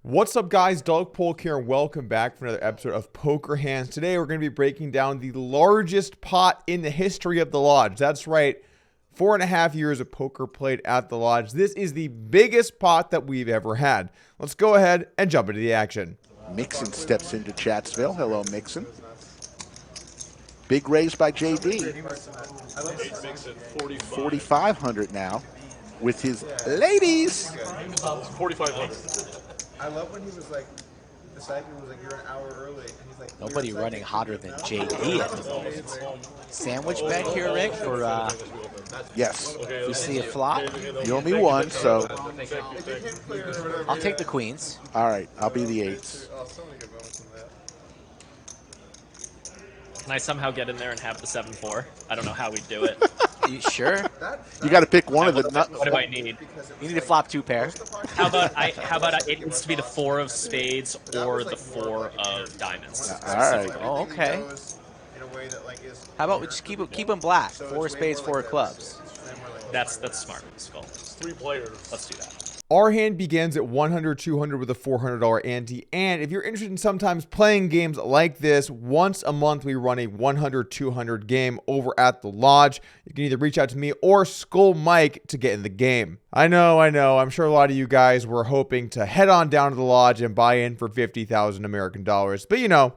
What's up, guys? Polk here, and welcome back for another episode of Poker Hands. Today, we're going to be breaking down the largest pot in the history of the Lodge. That's right, 4.5 years of poker played at the Lodge. This is the biggest pot that we've ever had. Let's go ahead and jump into the action. Mixon steps into Chatsville. Hello, Mixon. Big raise by JD. 4,500 now with his ladies. 4,500. I love when he was like, the cycle was like, you're an hour early. And he's like, Nobody running hotter than JD at the moment. Sandwich bet here, Rick, for Yes. we see a flop. You owe me one, so. I'll take the queens. All right, I'll be the eights. Can I somehow get in there and have the 7-4? I don't know how we'd do it. You sure? You got to pick one of the. What do I need? You need to flop two pair. How about it needs to be the 4 of spades or the 4 of diamonds. All right. Oh, okay. How about we just keep them black? 4 of spades, 4 of clubs. That's smart, Skull. 3 players. Let's do that. Our hand begins at 100, 200 with a $400 ante, and if you're interested in sometimes playing games like this, once a month we run a 100, 200 game over at the Lodge. You can either reach out to me or Skull Mike to get in the game. I know, I'm sure a lot of you guys were hoping to head on down to the Lodge and buy in for 50,000 American dollars, but you know,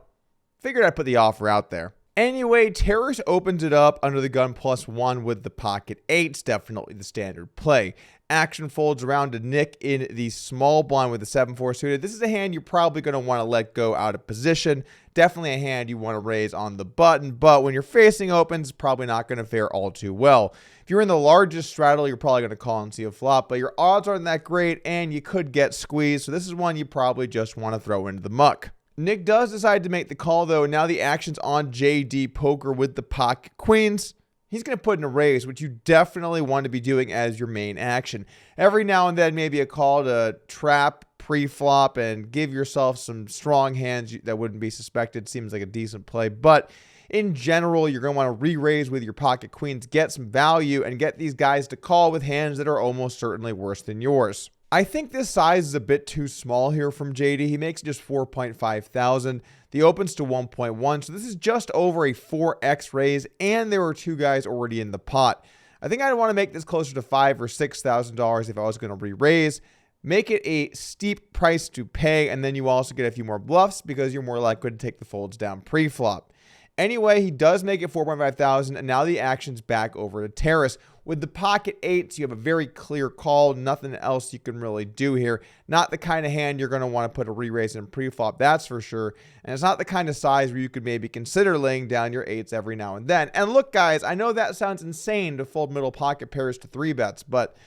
figured I'd put the offer out there. Anyway, Terrace opens it up under the gun +1 with the pocket 8s, definitely the standard play. Action folds around to Nick in the small blind with the 7-4 suited. This is a hand you're probably going to want to let go out of position. Definitely a hand you want to raise on the button, but when you're facing opens, it's probably not going to fare all too well. If you're in the largest straddle, you're probably going to call and see a flop, but your odds aren't that great, and you could get squeezed, so this is one you probably just want to throw into the muck. Nick does decide to make the call, though. Now the action's on JD Poker with the pocket queens. He's going to put in a raise, which you definitely want to be doing as your main action. Every now and then, maybe a call to trap, pre-flop, and give yourself some strong hands that wouldn't be suspected. Seems like a decent play. But in general, you're going to want to re-raise with your pocket queens, get some value, and get these guys to call with hands that are almost certainly worse than yours. I think this size is a bit too small here from JD. He makes just 4.5 thousand. The opens to 1.1, so this is just over a 4x raise, and there were 2 guys already in the pot. I think I'd want to make this closer to $5,000 or $6,000 if I was going to re-raise. Make it a steep price to pay, and then you also get a few more bluffs because you're more likely to take the folds down pre-flop. Anyway, he does make it 4.5 thousand, and now the action's back over to Terrace. With the pocket 8s, you have a very clear call. Nothing else you can really do here. Not the kind of hand you're going to want to put a re-raise in pre-flop, that's for sure. And it's not the kind of size where you could maybe consider laying down your 8s every now and then. And look, guys, I know that sounds insane to fold middle pocket pairs to 3 bets, but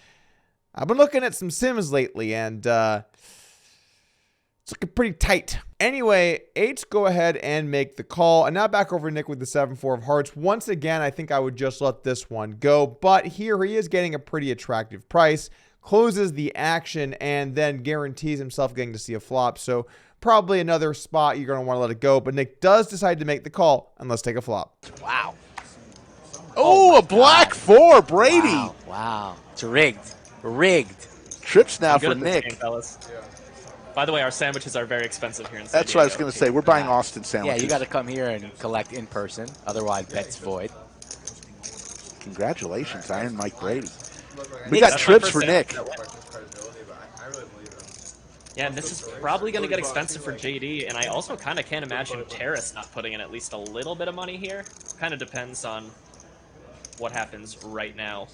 I've been looking at some sims lately, and it's looking pretty tight. Anyway, 8s go ahead and make the call. And now back over to Nick with the 7-4 of hearts. Once again, I think I would just let this one go. But here he is getting a pretty attractive price. Closes the action and then guarantees himself getting to see a flop. So probably another spot you're going to want to let it go. But Nick does decide to make the call. And let's take a flop. Wow. Oh, a black 4, Brady. Wow. It's rigged. Rigged. Trips now Good for at this Nick. game, fellas. By the way, our sandwiches are very expensive here in San That's what I was Diego. going to say. We're buying Austin Yeah, sandwiches. you got to come here and collect in person. Otherwise, bet's void. Congratulations, Iron Mike Brady. We Nick, got That's trips my for first Nick. Yeah, and this is probably going to get expensive for JD, and I also kind of can't imagine Terrace not putting in at least a little bit of money here. Kind of depends on what happens right now.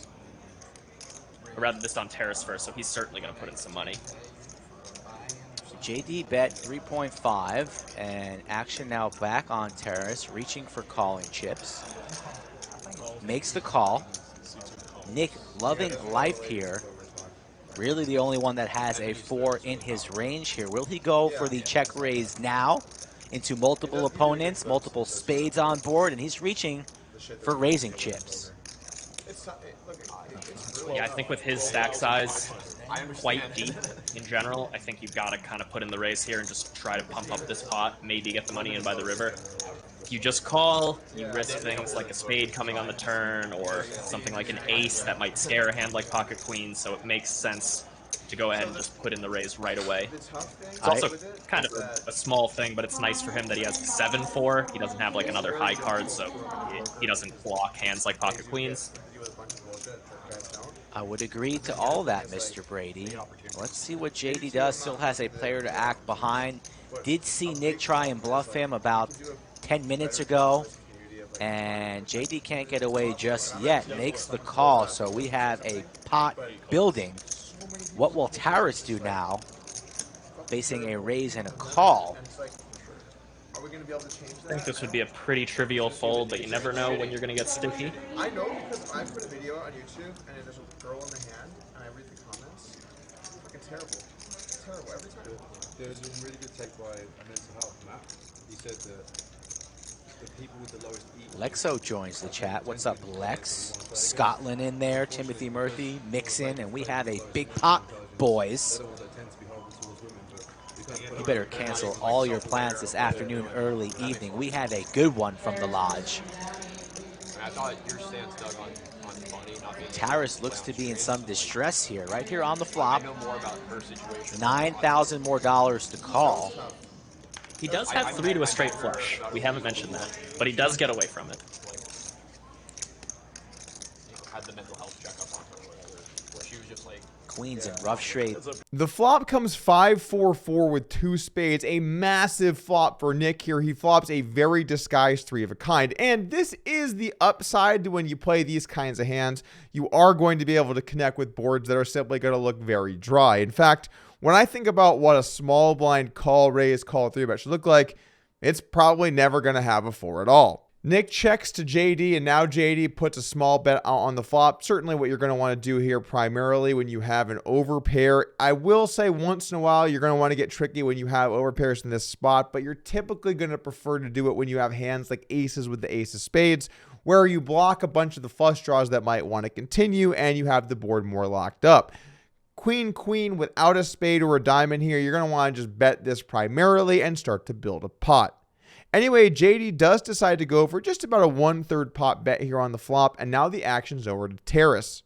Or rather, just on Terrace first, so he's certainly going to put in some money. JD bet 3.5, and action now back on Terrace, reaching for calling chips. Makes the call. Nick loving life here. Really the only one that has a 4 in his range here. Will he go for the check raise now into multiple opponents, multiple spades on board, and he's reaching for raising chips. Yeah, I think with his stack size quite deep in general, I think you've got to kind of put in the raise here and just try to pump up this pot, maybe get the money in by the river. If you just call, you risk things like a spade coming on the turn or something like an ace that might scare a hand like pocket queen, so it makes sense to go ahead and just put in the raise right away. The tough thing It's also with it kind is of that a small thing, but it's nice for him that he has 7-4. He doesn't have like another high card, so he doesn't block hands like pocket queens. you with a bunch of bullshit that guys don't. I would agree to all that, Mr. Brady. Let's see what JD does. Still has a player to act behind. Did see Nick try and bluff him about 10 minutes ago, and JD can't get away just yet. Makes the call, so we have a pot building. What will Taras do now? Facing a raise and a call. And it's like, are we going to be able to change I think that? this would be a pretty trivial fold, but you never know when you're going to get sticky. I know because I put a video on YouTube and there's a girl in the hand and I read the comments. It's fucking terrible. It's terrible every time. There's a really good take by Mental Health, Matt. He said that the people with the lowest EQ. Lexo joins the chat. What's up, Lex? Scotland in there, Timothy Murphy, Mixon, and we have a big pot, boys. They're the ones that tend to be horrible towards women, but we can't put You better cancel all your plans this afternoon, early evening. We have a good one from the lodge. I thought your stance, Doug, on money not being. Taras looks to be in some distress here, right here on the I flop. know more about her situation. $9,000 more to call. He does have 3 to a straight flush. We haven't mentioned that, but he does get away from it. Had the mental health checkup on her or whatever, where she was just like, Queens in rough shape. The flop comes 5-4-4 with 2 spades, a massive flop for Nick here. He flops a very disguised 3 of a kind, and this is the upside to when you play these kinds of hands. You are going to be able to connect with boards that are simply going to look very dry. In fact, when I think about what a small blind call raise call 3-bet should look like, it's probably never going to have a 4 at all. Nick checks to JD, and now JD puts a small bet out on the flop. Certainly what you're going to want to do here primarily when you have an overpair. I will say once in a while you're going to want to get tricky when you have overpairs in this spot, but you're typically going to prefer to do it when you have hands like aces with the ace of spades, where you block a bunch of the flush draws that might want to continue and you have the board more locked up. Queen, queen without a spade or a diamond here, you're going to want to just bet this primarily and start to build a pot. Anyway, JD does decide to go for just about a 1/3 pot bet here on the flop, and now the action's over to Taras.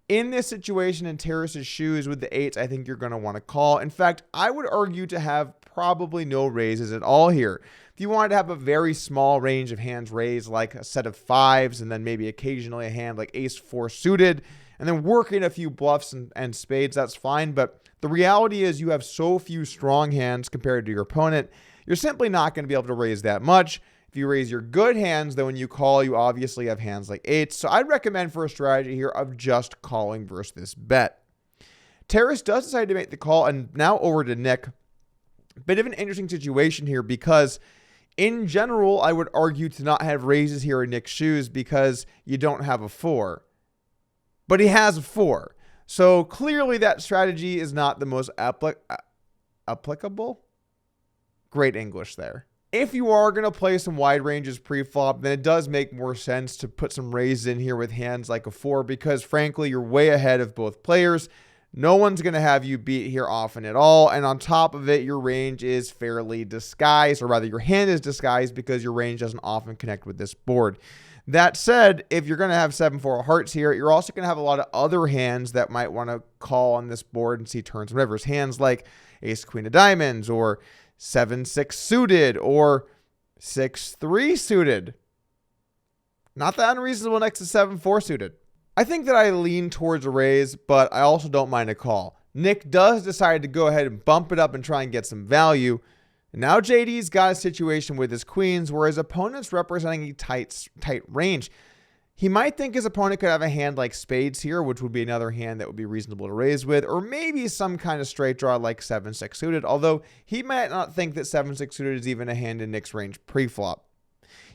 In this situation, in Terrace's shoes with the 8s, I think you're going to want to call. In fact, I would argue to have probably no raises at all here. If you wanted to have a very small range of hands raised, like a set of 5s, and then maybe occasionally a hand like ace-4 suited, and then working a few bluffs and spades, that's fine. But the reality is you have so few strong hands compared to your opponent, you're simply not going to be able to raise that much. If you raise your good hands, then when you call, you obviously have hands like 8s. So I'd recommend for a strategy here of just calling versus this bet. Taras does decide to make the call, and now over to Nick. Bit of an interesting situation here because in general, I would argue to not have raises here in Nick's shoes because you don't have a 4. But he has a 4. So clearly that strategy is not the most applicable. Great English there. If you are going to play some wide ranges pre-flop, then it does make more sense to put some raises in here with hands like a 4 because frankly, you're way ahead of both players. No one's going to have you beat here often at all. And on top of it, your range is fairly disguised, or rather your hand is disguised because your range doesn't often connect with this board. That said, if you're going to have 7-4 hearts here, you're also going to have a lot of other hands that might want to call on this board and see turns and rivers. Hands like ace, queen of diamonds, or 7-6 suited, or 6-3 suited. Not that unreasonable next to 7-4 suited. I think that I lean towards a raise, but I also don't mind a call. Nick does decide to go ahead and bump it up and try and get some value. And now JD's got a situation with his queens where his opponent's representing a tight range. He might think his opponent could have a hand like spades here, which would be another hand that would be reasonable to raise with, or maybe some kind of straight draw like 7-6 suited, although he might not think that 7-6 suited is even a hand in Nick's range pre-flop.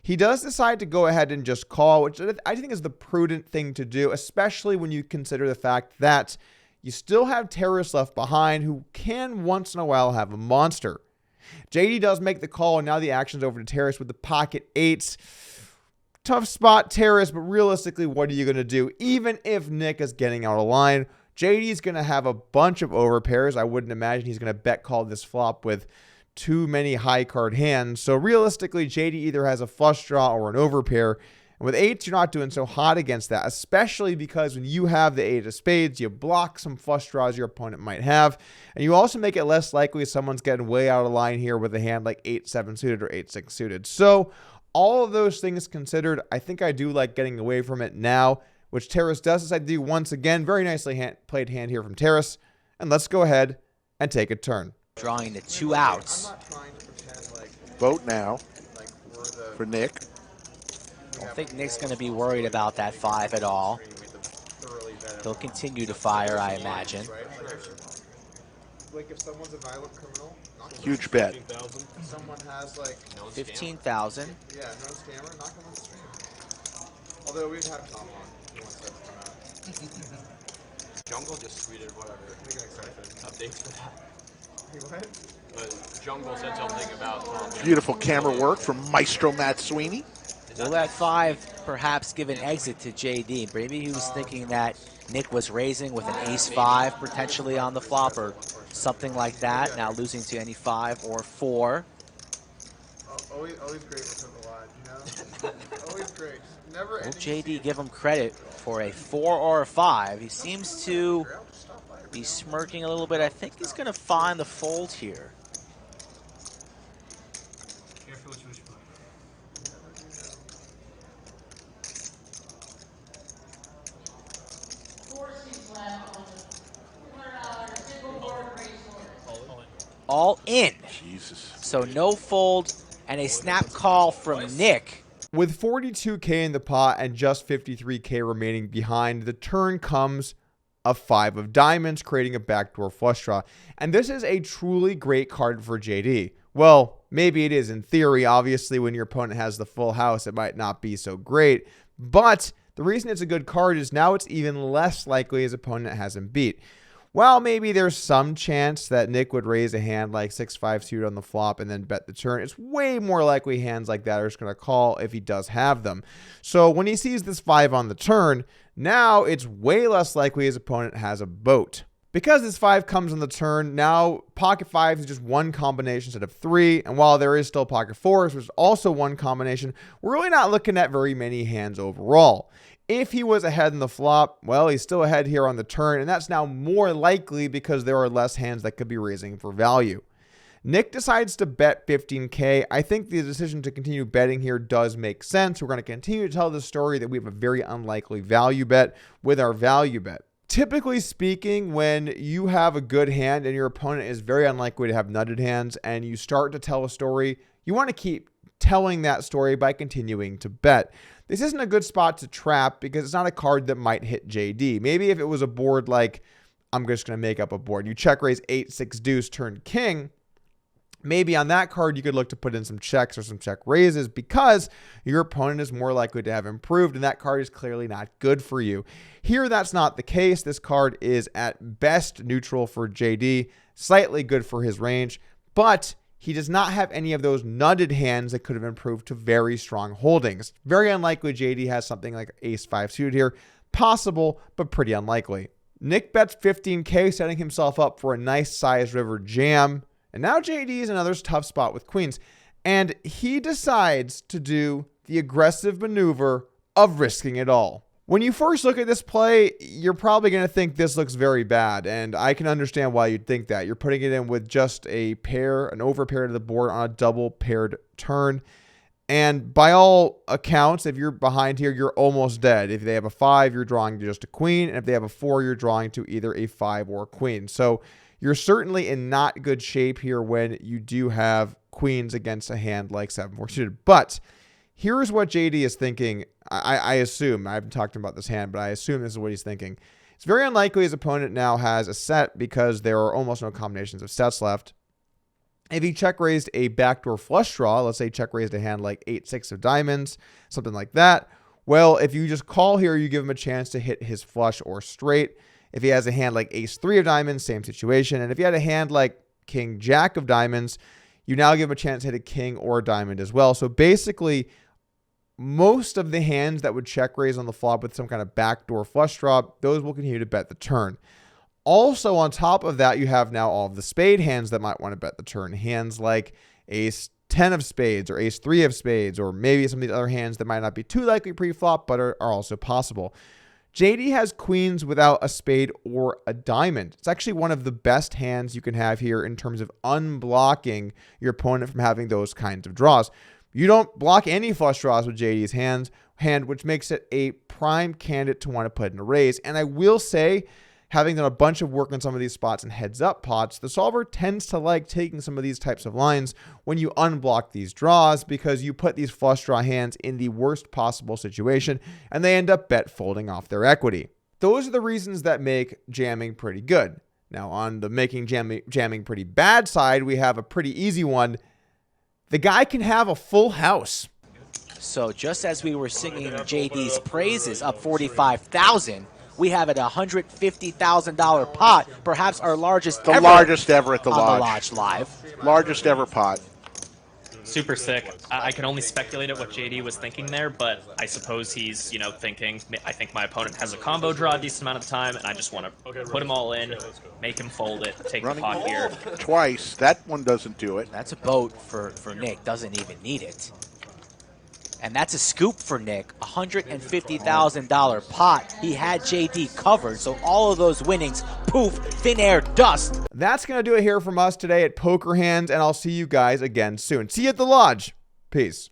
He does decide to go ahead and just call, which I think is the prudent thing to do, especially when you consider the fact that you still have Taras left behind who can once in a while have a monster. JD does make the call, and now the action's over to Taras with the pocket 8s. Tough spot, Taras, but realistically, what are you going to do? Even if Nick is getting out of line, JD's going to have a bunch of overpairs. I wouldn't imagine he's going to bet call this flop with too many high card hands. So realistically, JD either has a flush draw or an overpair. And with eights, you're not doing so hot against that, especially because when you have the eight of spades, you block some flush draws your opponent might have. And you also make it less likely someone's getting way out of line here with a hand like 8-7 suited or 8-6 suited. So all of those things considered, I think I do like getting away from it now, which Terrace does decide to do once again. Very nicely played hand here from Terrace. And let's go ahead and take a turn. Drawing the 2 outs. I'm not trying to pretend like Vote now we're the for Nick. I don't think Nick's going to be worried about that 5 at all. He'll continue to fire, I imagine. like if someone's a violent criminal, knock them Huge bet. If someone has like 15,000. yeah, no scammer, knock them on the stream. Although we'd have Tom on. He wants that to come out. Jungle just tweeted whatever. We get excited. Updates for that. Hey, what? But Jungle said something about Tom. Beautiful camera work from Maestro Matt Sweeney. Will that 5 perhaps give an exit to JD? Maybe he was thinking that Nick was raising with an ace-5 potentially on the flop or something like that, now losing to any 5 or 4. Always great with Purple Lodge, you know? Always great. Never Will ending JD give him credit for a 4 or a 5? He seems to be smirking a little bit. I think he's going to find the fold here. All in. Jesus. So no fold and a snap call from Nick. With 42K in the pot and just 53K remaining behind, the turn comes a 5 of diamonds, creating a backdoor flush draw. And this is a truly great card for JD. Well, maybe it is in theory. Obviously, when your opponent has the full house, it might not be so great. But the reason it's a good card is now it's even less likely his opponent has him beat. Well, maybe there's some chance that Nick would raise a hand like 6-5 suited on the flop and then bet the turn. It's way more likely hands like that are just going to call if he does have them. So when he sees this 5 on the turn, now it's way less likely his opponent has a boat. Because this 5 comes on the turn, now pocket 5 is just one combination instead of 3. And while there is still pocket 4s, which is also one combination, we're really not looking at very many hands overall. If he was ahead in the flop, well, he's still ahead here on the turn, and that's now more likely because there are less hands that could be raising for value. Nick decides to bet 15K. I think the decision to continue betting here does make sense. We're going to continue to tell the story that we have a very unlikely value bet with our value bet. Typically speaking, when you have a good hand and your opponent is very unlikely to have nutted hands and you start to tell a story, you want to keep telling that story by continuing to bet. This isn't a good spot to trap because it's not a card that might hit JD. Maybe if it was a board like, I'm just going to make up a board. You check raise 8-6 deuce turn king. Maybe on that card, you could look to put in some checks or some check raises because your opponent is more likely to have improved and that card is clearly not good for you. Here, that's not the case. This card is at best neutral for JD, slightly good for his range, but he does not have any of those nutted hands that could have improved to very strong holdings. Very unlikely JD has something like ace-5 suited here. Possible, but pretty unlikely. Nick bets 15K, setting himself up for a nice sized river jam. And now JD is in another tough spot with queens. And he decides to do the aggressive maneuver of risking it all. When you first look at this play, you're probably going to think this looks very bad, and I can understand why you'd think that. You're putting it in with just a pair, an overpair to the board on a double paired turn, and by all accounts, if you're behind here, you're almost dead. If they have a 5, you're drawing to just a queen, and if they have a 4, you're drawing to either a 5 or a queen. So you're certainly in not good shape here when you do have queens against a hand like 7-4 suited, but here's what JD is thinking. I assume, I haven't talked about this hand, but I assume this is what he's thinking. It's very unlikely his opponent now has a set because there are almost no combinations of sets left. If he check raised a backdoor flush draw, let's say check raised a hand like 8-6 of diamonds, something like that. Well, if you just call here, you give him a chance to hit his flush or straight. If he has a hand like ace-3 of diamonds, same situation. And if he had a hand like king-jack of diamonds, you now give him a chance to hit a king or a diamond as well. So basically, most of the hands that would check raise on the flop with some kind of backdoor flush draw, those will continue to bet the turn. Also, on top of that, you have now all of the spade hands that might want to bet the turn. Hands like ace 10 of spades or ace 3 of spades, or maybe some of these other hands that might not be too likely pre-flop but are also possible. JD has queens without a spade or a diamond. It's actually one of the best hands you can have here in terms of unblocking your opponent from having those kinds of draws. You don't block any flush draws with JD's hand, which makes it a prime candidate to want to put in a raise. And I will say, having done a bunch of work on some of these spots and heads-up pots, the solver tends to like taking some of these types of lines when you unblock these draws, because you put these flush draw hands in the worst possible situation, and they end up bet folding off their equity. Those are the reasons that make jamming pretty good. Now, on the making jamming pretty bad side, we have a pretty easy one. The guy can have a full house. So just as we were singing JD's praises, up 45,000, we have a $150,000 pot, perhaps our largest ever. The largest ever at the on Lodge. The Lodge Live. Largest ever pot. Super sick. I can only speculate at what JD was thinking there, but I suppose he's, thinking, I think my opponent has a combo draw a decent amount of the time, and I just want to put him all in, make him fold it, take the pot here. Twice. That one doesn't do it. That's a boat for Nick. Doesn't even need it. And that's a scoop for Nick. $150,000 pot. He had JD covered, so all of those winnings, poof, thin air, dust. That's going to do it here from us today at Poker Hands, and I'll see you guys again soon. See you at the Lodge. Peace.